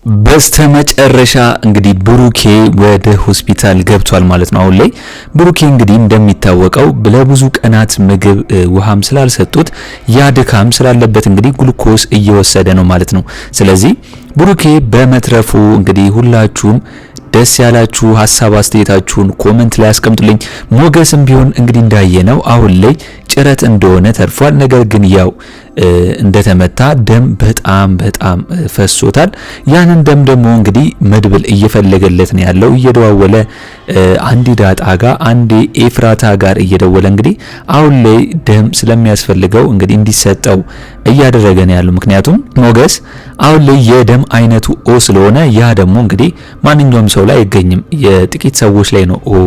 በስተመጨረሻ እንግዲህ ብሩኬ ወደ ሆስፒታል ገብቷል ማለት ነው። አሁን ላይ ብሩኬ እንግዲህ እንደሚታወቀው ለብዙ ቀናት ምግብ ውሃም ስላልሰጡት ያ ድካም ስላለበት እንግዲህ ግሉኮስ እየወሰደ ነው ማለት ነው። ስለዚህ ብሩኬ በመትረፉ እንግዲህ ሁላችሁም ደስ ያላችሁ ሐሳብ አስተያየታችሁን ኮሜንት ላይ አስቀምጡልኝ። ሞገስም ቢሆን እንግዲህ እንዳየነው አሁን ላይ ጭረት እንደሆነ ተርፏል። ነገር ግን ያው እንደተመታ ደም በጣም ፈሶታል። ያንን ደም ደግሞ እንግዲህ መድብል እየፈለገለት ነው ያለው። እየደዋወለ አንዲ ዳጣ ጋር አንዲ ኤፍራታ ጋር እየደወለ እንግዲህ አሁን ላይ ደም ስለሚያስፈልገው እንግዲህ እንዲሰጠው እያደረገ ነው ያለው። ምክንያቱም ሞገስ አሁን ላይ የደም አይነቱ ኦ ስለሆነ ያ ደግሞ እንግዲህ ማንኛውም ሰው ላይ አይገኝም፣ የጥቂት ሰዎች ላይ ነው ኦ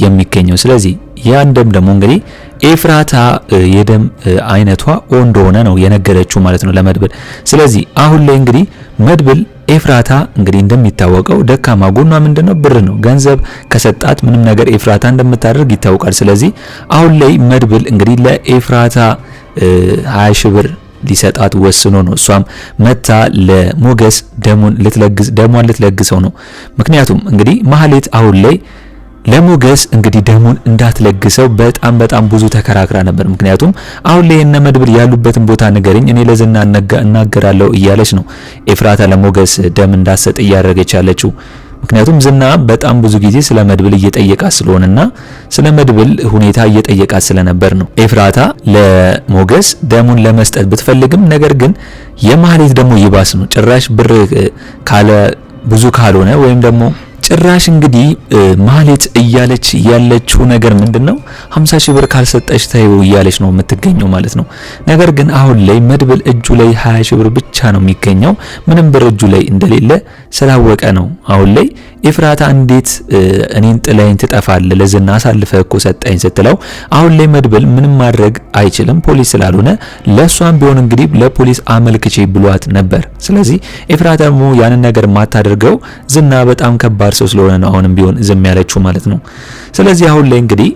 የሚገኘው። ስለዚህ ያን ደም ደግሞ እንግዲህ ኤፍራታ የደም አይነቷ ኦ እንደሆነ ነው የነገረችው ማለት ነው ለመድብል። ስለዚህ አሁን ላይ እንግዲህ መድብል ኤፍራታ እንግዲህ እንደሚታወቀው ደካማ ጎኗ ምንድነው? ብር ነው። ገንዘብ ከሰጣት ምንም ነገር ኤፍራታ እንደምታደርግ ይታወቃል። ስለዚህ አሁን ላይ መድብል እንግዲህ ለኤፍራታ 20 ሺህ ብር ሊሰጣት ወስኖ ነው እሷም መታ ለሞገስ ደሟን ልትለግሰው ነው። ምክንያቱም እንግዲህ ማህሌት አሁን ላይ ለሞገስ እንግዲህ ደሙን እንዳትለግሰው በጣም ብዙ ተከራክራ ነበር። ምክንያቱም አሁን ላይ እነ መድብል ያሉበትን ቦታ ንገረኝ እኔ ለዝና እናገራለሁ እያለች ነው ኤፍራታ ለሞገስ ደም እንዳትሰጥ እያደረገች ያለችው። ምክንያቱም ዝና በጣም ብዙ ጊዜ ስለ መድብል እየጠየቃት ስለሆነና ስለ መድብል ሁኔታ እየጠየቃት ስለነበር ነው ኤፍራታ ለሞገስ ደሙን ለመስጠት ብትፈልግም፣ ነገር ግን የማህሌት ደግሞ ይባስ ነው። ጭራሽ ብር ካለ ብዙ ካልሆነ ወይም ደግሞ ጭራሽ እንግዲህ ማህሌት እያለች ያለችው ነገር ምንድነው 50 ሺህ ብር ካልሰጠች ታዩ እያለች ነው የምትገኘው ማለት ነው። ነገር ግን አሁን ላይ መድብል እጁ ላይ 20 ሺህ ብር ብቻ ነው የሚገኘው። ምንም ብር እጁ ላይ እንደሌለ ስላወቀ ነው አሁን ላይ ኤፍራታ እንዴት እኔን ጥላኝ ትጠፋለ ለዝና አሳልፈ እኮ ሰጠኝ ስትለው አሁን ላይ መድብል ምንም ማድረግ አይችልም ፖሊስ ስላልሆነ ለሷም ቢሆን እንግዲህ ለፖሊስ አመልክቼ ብሏት ነበር። ስለዚህ ኤፍራታ ደግሞ ያንን ነገር ማታደርገው ዝና በጣም ከባድ ሰው ስለሆነ ነው አሁንም ቢሆን ዝም ያለችው ማለት ነው። ስለዚህ አሁን ላይ እንግዲህ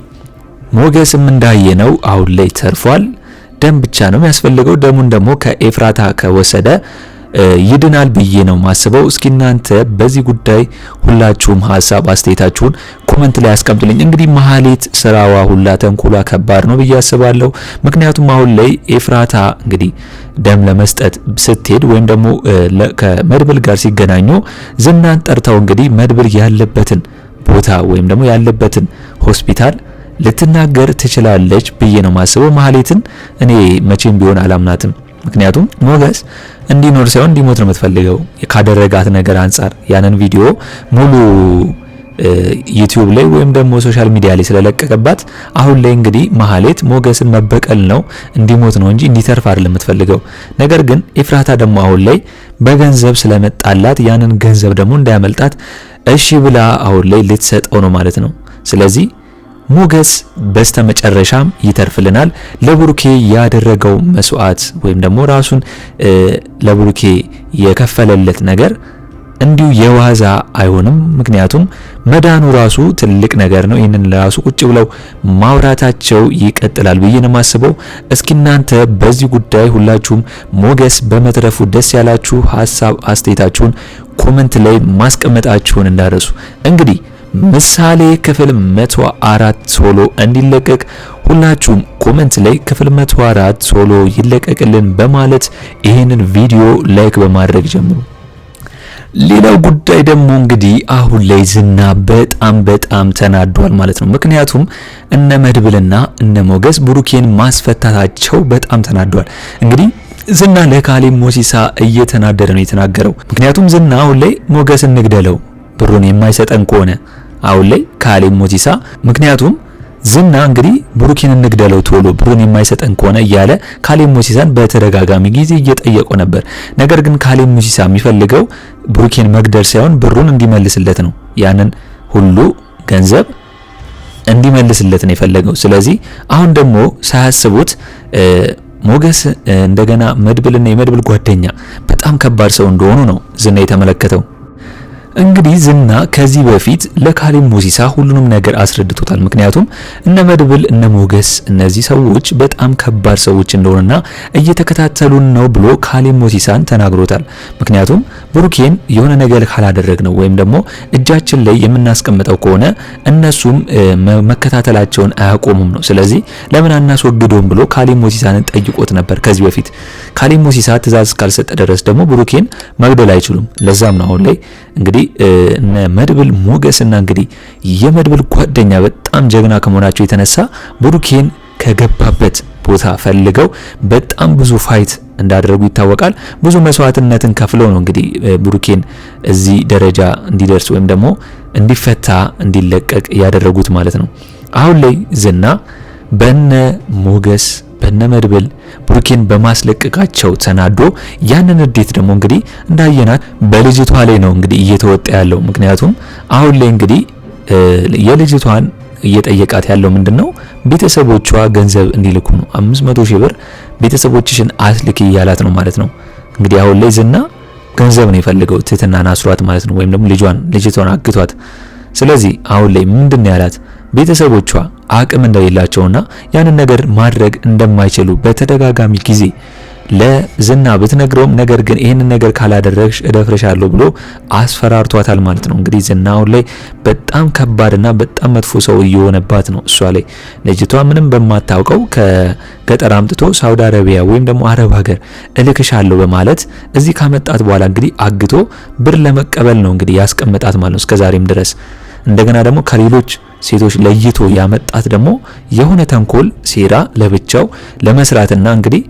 ሞገስም እንዳየነው አሁን ላይ ተርፏል። ደም ብቻ ነው የሚያስፈልገው። ደሙን ደግሞ ከኤፍራታ ከወሰደ ይድናል ብዬ ነው ማስበው። እስኪ እናንተ በዚህ ጉዳይ ሁላችሁም ሐሳብ አስተያየታችሁን ኮሜንት ላይ አስቀምጡልኝ። እንግዲህ ማህሌት ስራዋ ሁላ ተንኩላ ከባድ ነው ብዬ አስባለሁ። ምክንያቱም አሁን ላይ ኤፍራታ እንግዲህ ደም ለመስጠት ስትሄድ ወይም ደግሞ ከመድብል ጋር ሲገናኙ ዝናን ጠርተው እንግዲህ መድብል ያለበትን ቦታ ወይም ደግሞ ያለበትን ሆስፒታል ልትናገር ትችላለች ብዬ ነው ማስበው። ማህሌትን እኔ መቼም ቢሆን አላምናትም። ምክንያቱም ሞገስ እንዲኖር ሳይሆን እንዲሞት ነው የምትፈልገው ካደረጋት ነገር አንፃር። ያንን ቪዲዮ ሙሉ ዩቲዩብ ላይ ወይም ደግሞ ሶሻል ሚዲያ ላይ ስለለቀቀባት አሁን ላይ እንግዲህ ማህሌት ሞገስን መበቀል ነው እንዲሞት ነው እንጂ እንዲተርፍ አይደለም የምትፈልገው። ነገር ግን ኤፍራታ ደግሞ አሁን ላይ በገንዘብ ስለመጣላት ያንን ገንዘብ ደግሞ እንዳያመልጣት እሺ ብላ አሁን ላይ ልትሰጠው ነው ማለት ነው። ስለዚህ ሞገስ በስተመጨረሻም ይተርፍልናል። ለብሩኬ ያደረገው መስዋዕት ወይም ደግሞ ራሱን ለብሩኬ የከፈለለት ነገር እንዲሁ የዋዛ አይሆንም። ምክንያቱም መዳኑ ራሱ ትልቅ ነገር ነው። ይህንን ለራሱ ቁጭ ብለው ማውራታቸው ይቀጥላል ብዬ ነው የማስበው። እስኪ እናንተ በዚህ ጉዳይ ሁላችሁም ሞገስ በመትረፉ ደስ ያላችሁ ሐሳብ አስተያየታችሁን ኮሜንት ላይ ማስቀመጣችሁን እንዳረሱ። እንግዲህ ምሳሌ ክፍል 104 ቶሎ እንዲለቀቅ ሁላችሁም ኮሜንት ላይ ክፍል 104 ቶሎ ይለቀቅልን በማለት ይሄንን ቪዲዮ ላይክ በማድረግ ጀምሩ። ሌላው ጉዳይ ደግሞ እንግዲህ አሁን ላይ ዝና በጣም ተናዷል ማለት ነው። ምክንያቱም እነ መድብልና እነ ሞገስ ብሩኬን ማስፈታታቸው በጣም ተናዷል። እንግዲህ ዝና ለካሌብ ሞሲሳ እየተናደደ ነው የተናገረው። ምክንያቱም ዝና አሁን ላይ ሞገስ እንግደለው ብሩን የማይሰጠን ከሆነ አሁን ላይ ካሌብ ሞሲሳ ምክንያቱም ዝና እንግዲህ ብሩኬን እንግደለው ቶሎ ብሩን የማይሰጠን ከሆነ እያለ ካሌብ ሞሲሳን በተደጋጋሚ ጊዜ እየጠየቀው ነበር። ነገር ግን ካሌብ ሞሲሳ የሚፈልገው ብሩኬን መግደል ሳይሆን ብሩን እንዲመልስለት ነው። ያንን ሁሉ ገንዘብ እንዲመልስለት ነው የፈለገው። ስለዚህ አሁን ደግሞ ሳያስቡት ሞገስ እንደገና መድብልና የመድብል ጓደኛ በጣም ከባድ ሰው እንደሆኑ ነው ዝና የተመለከተው። እንግዲህ ዝና ከዚህ በፊት ለካሌብ ሞሲሳ ሁሉንም ነገር አስረድቶታል። ምክንያቱም እነ መድብል እነ ሞገስ እነዚህ ሰዎች በጣም ከባድ ሰዎች እንደሆነና እየተከታተሉን ነው ብሎ ካሌብ ሞሲሳን ተናግሮታል። ምክንያቱም ብሩኬን የሆነ ነገር ካላደረግነው ወይም ደግሞ እጃችን ላይ የምናስቀምጠው ከሆነ እነሱም መከታተላቸውን አያቆሙም ነው። ስለዚህ ለምን አናስወግደውም ብሎ ካሌብ ሞሲሳን ጠይቆት ነበር ከዚህ በፊት። ካሌብ ሞሲሳ ትዕዛዝ ካልሰጠ ድረስ ደግሞ ብሩኬን መግደል አይችሉም። ለዛም ነው አሁን ላይ እንግዲህ እነ መድብል ሞገስና እንግዲህ የመድብል ጓደኛ በጣም ጀግና ከመሆናቸው የተነሳ ብሩኬን ከገባበት ቦታ ፈልገው በጣም ብዙ ፋይት እንዳደረጉ ይታወቃል። ብዙ መስዋዕትነትን ከፍለው ነው እንግዲህ ብሩኬን እዚህ ደረጃ እንዲደርስ ወይም ደግሞ እንዲፈታ እንዲለቀቅ ያደረጉት ማለት ነው። አሁን ላይ ዝና በነ ሞገስ በነ መድብል ብሩኬን በማስለቀቃቸው ተናዶ ያንን እንዴት ደግሞ እንግዲህ እንዳየናት በልጅቷ ላይ ነው እንግዲህ እየተወጣ ያለው። ምክንያቱም አሁን ላይ እንግዲህ የልጅቷን እየጠየቃት ያለው ምንድነው ቤተሰቦቿ ገንዘብ እንዲልኩ ነው። 500 ሺህ ብር ቤተሰቦችሽን አስልክ እያላት ነው ማለት ነው። እንግዲህ አሁን ላይ ዝና ገንዘብ ነው የፈልገው ትህትናን አስሯት ማለት ነው። ወይም ደግሞ ልጅቷን አግቷት። ስለዚህ አሁን ላይ ምንድነው ያላት ቤተሰቦቿ አቅም እንደሌላቸውና ያንን ነገር ማድረግ እንደማይችሉ በተደጋጋሚ ጊዜ ለዝና ብትነግረውም ነገር ግን ይሄንን ነገር ካላደረግሽ እደፍርሻለሁ ብሎ አስፈራርቷታል ማለት ነው። እንግዲህ ዝና አሁን ላይ በጣም ከባድና በጣም መጥፎ ሰው እየሆነባት ነው። እሷ ላይ ልጅቷ ምንም በማታውቀው ከገጠር አምጥቶ ሳውዲ አረቢያ ወይም ደግሞ አረብ ሀገር እልክሻለሁ በማለት እዚህ ካመጣት በኋላ እንግዲህ አግቶ ብር ለመቀበል ነው እንግዲህ ያስቀመጣት ማለት ነው እስከዛሬም ድረስ። እንደገና ደግሞ ከሌሎች ሴቶች ለይቶ ያመጣት ደግሞ የሆነ ተንኮል ሴራ ለብቻው ለመስራትና እንግዲህ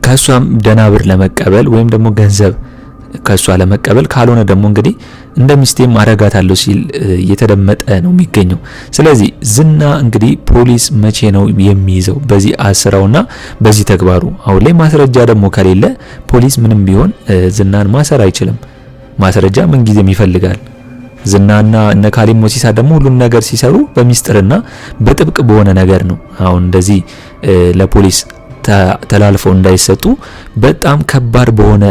ከሷም ደና ብር ለመቀበል ወይም ደግሞ ገንዘብ ከሷ ለመቀበል ካልሆነ ደግሞ እንግዲህ እንደ ሚስቴም አረጋታለሁ ሲል እየተደመጠ ነው የሚገኘው። ስለዚህ ዝና እንግዲህ ፖሊስ መቼ ነው የሚይዘው በዚህ አስራውና በዚህ ተግባሩ? አሁን ላይ ማስረጃ ደግሞ ከሌለ ፖሊስ ምንም ቢሆን ዝናን ማሰር አይችልም። ማስረጃ ምን ጊዜም ይፈልጋል። ዝናና እነ ካሌብ ሞሲሳ ደግሞ ሁሉን ነገር ሲሰሩ በሚስጥርና በጥብቅ በሆነ ነገር ነው። አሁን እንደዚህ ለፖሊስ ተላልፈው እንዳይሰጡ በጣም ከባድ በሆነ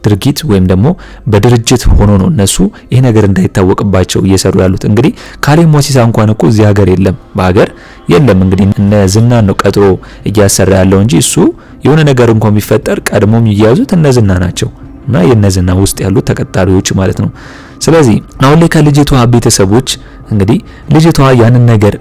ድርጊት ወይም ደግሞ በድርጅት ሆኖ ነው እነሱ ይሄ ነገር እንዳይታወቅባቸው እየሰሩ ያሉት። እንግዲህ ካሌብ ሞሲሳ እንኳን እኮ እዚህ ሀገር የለም፣ በሀገር የለም። እንግዲህ እነ ዝናን ነው ቀጥሮ እያሰራ ያለው እንጂ እሱ የሆነ ነገር እንኳን ቢፈጠር ቀድሞም የሚያዙት እነ ዝና ናቸው እና የነ ዝና ውስጥ ያሉት ተቀጣሪዎች ማለት ነው። ስለዚህ አሁን ላይ ከልጅቷ ቤተሰቦች እንግዲህ ልጅቷ ያንን ነገር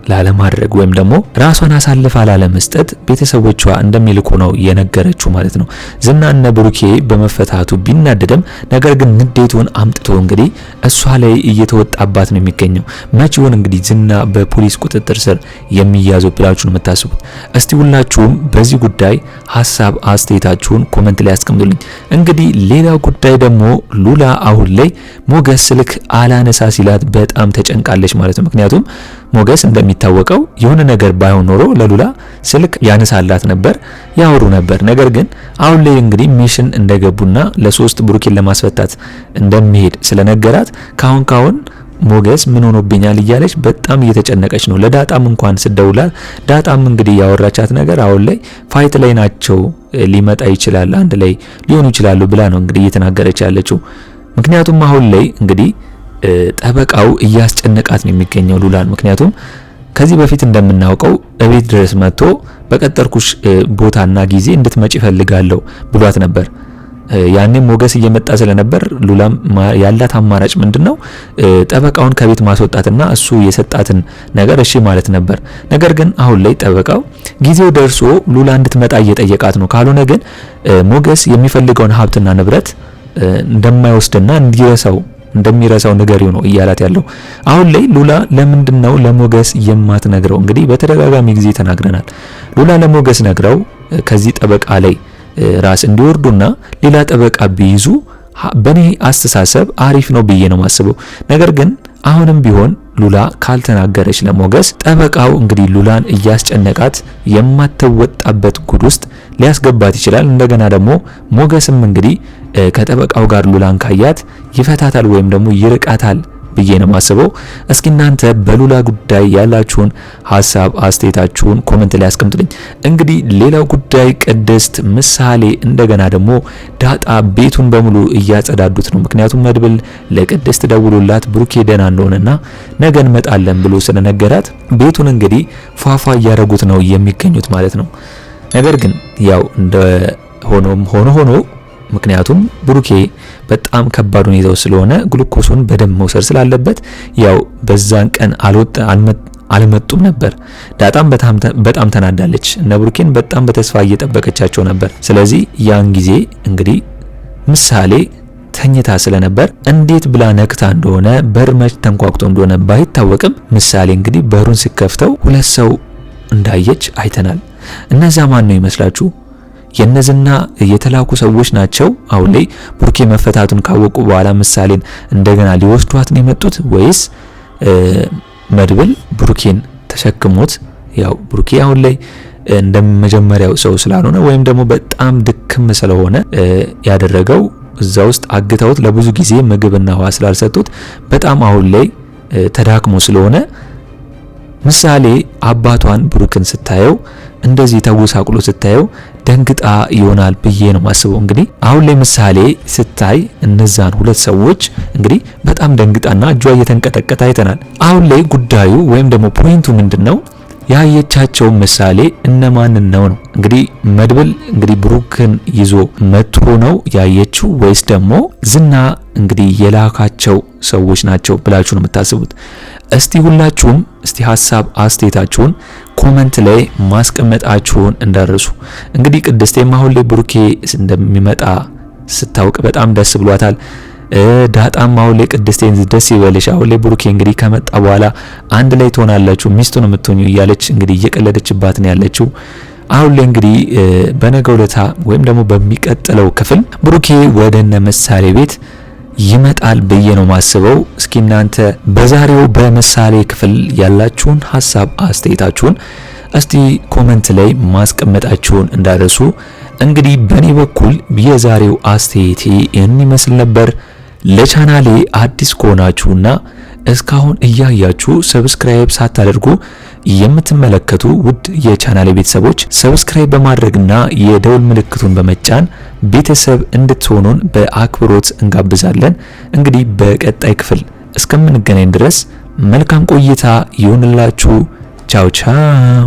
ላለማድረግ ወይም ደግሞ ራሷን አሳልፋ ላለመስጠት ቤተሰቦቿ እንደሚልኩ ነው የነገረችው ማለት ነው። ዝና እነ ብሩኬ በመፈታቱ ቢናደድም ነገር ግን ንዴቱን አምጥቶ እንግዲህ እሷ ላይ እየተወጣባት ነው የሚገኘው። መቼውን እንግዲህ ዝና በፖሊስ ቁጥጥር ስር የሚያዘው ብላችሁ ነው የምታስቡት? እስቲ ሁላችሁም በዚህ ጉዳይ ሀሳብ አስተያየታችሁን ኮሜንት ላይ አስቀምጡልኝ። እንግዲህ ሌላው ጉዳይ ደግሞ ሉላ አሁን ላይ ሞገስ ስልክ አላነሳ ሲላት በጣም ተጨንቃለች ማለት ነው። ምክንያቱም ሞገስ እንደሚታወቀው የሆነ ነገር ባይሆን ኖሮ ለሉላ ስልክ ያነሳላት ነበር፣ ያወሩ ነበር። ነገር ግን አሁን ላይ እንግዲህ ሚሽን እንደገቡና ለሶስት ብሩኬን ለማስፈታት እንደሚሄድ ስለነገራት ካሁን ሞገስ ምን ሆኖብኛል እያለች በጣም እየተጨነቀች ነው። ለዳጣም እንኳን ስደውላት ዳጣም እንግዲህ ያወራቻት ነገር አሁን ላይ ፋይት ላይ ናቸው፣ ሊመጣ ይችላል፣ አንድ ላይ ሊሆኑ ይችላሉ ብላ ነው እንግዲህ እየተናገረች ያለችው። ምክንያቱም አሁን ላይ እንግዲህ ጠበቃው እያስጨነቃት ነው የሚገኘው ሉላን። ምክንያቱም ከዚህ በፊት እንደምናውቀው እቤት ድረስ መጥቶ በቀጠርኩሽ ቦታና ጊዜ እንድትመጪ ፈልጋለሁ ብሏት ነበር። ያኔ ሞገስ እየመጣ ስለነበር ሉላም ያላት አማራጭ ምንድነው ጠበቃውን ከቤት ማስወጣትና እሱ የሰጣትን ነገር እሺ ማለት ነበር። ነገር ግን አሁን ላይ ጠበቃው ጊዜው ደርሶ ሉላ እንድትመጣ እየጠየቃት ነው። ካልሆነ ግን ሞገስ የሚፈልገውን ሀብትና ንብረት እንደማይወስድና እንደሚረሳው ንገሪው ነው እያላት ያለው። አሁን ላይ ሉላ ለምንድነው ለሞገስ የማትነግረው? እንግዲህ በተደጋጋሚ ጊዜ ተናግረናል። ሉላ ለሞገስ ነግረው ከዚህ ጠበቃ ላይ ራስ እንዲወርዱና ሌላ ጠበቃ ቢይዙ በኔ አስተሳሰብ አሪፍ ነው ብዬ ነው ማስበው። ነገር ግን አሁንም ቢሆን ሉላ ካልተናገረች ለሞገስ ጠበቃው እንግዲህ ሉላን እያስጨነቃት የማትወጣበት ጉድ ውስጥ ሊያስገባት ይችላል። እንደገና ደግሞ ሞገስም እንግዲህ ከጠበቃው ጋር ሉላን ካያት ይፈታታል ወይም ደግሞ ይርቃታል ብዬ ነው ማስበው። እስኪ እናንተ በሉላ ጉዳይ ያላችሁን ሐሳብ አስተያየታችሁን ኮሜንት ላይ አስቀምጡልኝ። እንግዲህ ሌላው ጉዳይ ቅድስት ምሳሌ እንደገና ደግሞ ዳጣ ቤቱን በሙሉ እያጸዳዱት ነው። ምክንያቱም መድብል ለቅድስት ደውሎላት ብሩኬ ደህና እንደሆነና ነገ እንመጣለን ብሎ ስለነገራት ቤቱን እንግዲህ ፏፏ እያደረጉት ነው የሚገኙት ማለት ነው። ነገር ግን ያው እንደ ሆኖ ምክንያቱም ብሩኬ በጣም ከባድ ሁኔታው ስለሆነ ግሉኮሱን በደም መውሰድ ስላለበት ያው በዛን ቀን አልመጡም ነበር። ዳጣም በጣም ተናዳለች። እነ ብሩኬን በጣም በተስፋ እየጠበቀቻቸው ነበር። ስለዚህ ያን ጊዜ እንግዲህ ምሳሌ ተኝታ ስለነበር እንዴት ብላ ነቅታ እንደሆነ በር መች ተንኳክቶ እንደሆነ ባይታወቅም ምሳሌ እንግዲህ በሩን ሲከፍተው ሁለት ሰው እንዳየች አይተናል። እነዛ ማን ነው ይመስላችሁ? የነዝና የተላኩ ሰዎች ናቸው። አሁን ላይ ብሩኬ መፈታቱን ካወቁ በኋላ ምሳሌን እንደገና ሊወስዷት ነው የመጡት ወይስ መድብል ብሩኬን ተሸክሞት? ያው ብሩኬ አሁን ላይ እንደመጀመሪያው ሰው ስላልሆነ ወይም ደግሞ በጣም ድክም ስለሆነ ያደረገው እዛ ውስጥ አግተውት ለብዙ ጊዜ ምግብና ውሃ ስላልሰጡት በጣም አሁን ላይ ተዳክሞ ስለሆነ ምሳሌ አባቷን ብሩክን ስታየው እንደዚህ ተጎሳቁሎ ስታየው ደንግጣ ይሆናል ብዬ ነው ማስበው። እንግዲህ አሁን ላይ ምሳሌ ስታይ እነዛን ሁለት ሰዎች እንግዲህ በጣም ደንግጣና እጇ እየተንቀጠቀጠ አይተናል። አሁን ላይ ጉዳዩ ወይም ደግሞ ፖይንቱ ምንድነው? ያየቻቸው ምሳሌ እነማንን ነው? እንግዲህ መድብል እንግዲህ ብሩክን ይዞ መጥቶ ነው ያየችው ወይስ ደግሞ ዝና እንግዲህ የላካቸው ሰዎች ናቸው ብላችሁ ነው የምታስቡት? እስቲ ሁላችሁም እስቲ ሐሳብ አስተያየታችሁን ኮሜንት ላይ ማስቀመጣችሁን እንዳረሱ። እንግዲህ ቅድስቴም አሁን ላይ ብሩኬ እንደሚመጣ ስታውቅ በጣም ደስ ብሏታል። ዳጣም አሁን ላይ ቅድስቴን ደስ ይበልሽ፣ አሁን ላይ ብሩኬ እንግዲህ ከመጣ በኋላ አንድ ላይ ትሆናላችሁ፣ ሚስቱ ነው የምትሆኙ እያለች እንግዲህ እየቀለደችባት ነው ያለችው። አሁን ላይ እንግዲህ በነገው ዕለት ወይም ደግሞ በሚቀጥለው ክፍል ብሩኬ ወደነ ምሳሌ ቤት ይመጣል ብዬ ነው ማስበው። እስኪ እናንተ በዛሬው በምሳሌ ክፍል ያላችሁን ሐሳብ አስተያየታችሁን እስቲ ኮሜንት ላይ ማስቀመጣችሁን እንዳረሱ። እንግዲህ በኔ በኩል የዛሬው አስተያየቴ ይህን ይመስል ነበር። ለቻናሌ አዲስ ከሆናችሁና እስካሁን እያያችሁ ሰብስክራይብ ሳታደርጉ የምትመለከቱ ውድ የቻናሌ ቤተሰቦች ሰብስክራይብ በማድረግና የደውል ምልክቱን በመጫን ቤተሰብ እንድትሆኑን በአክብሮት እንጋብዛለን። እንግዲህ በቀጣይ ክፍል እስከምንገናኝ ድረስ መልካም ቆይታ ይሁንላችሁ። ቻው ቻው።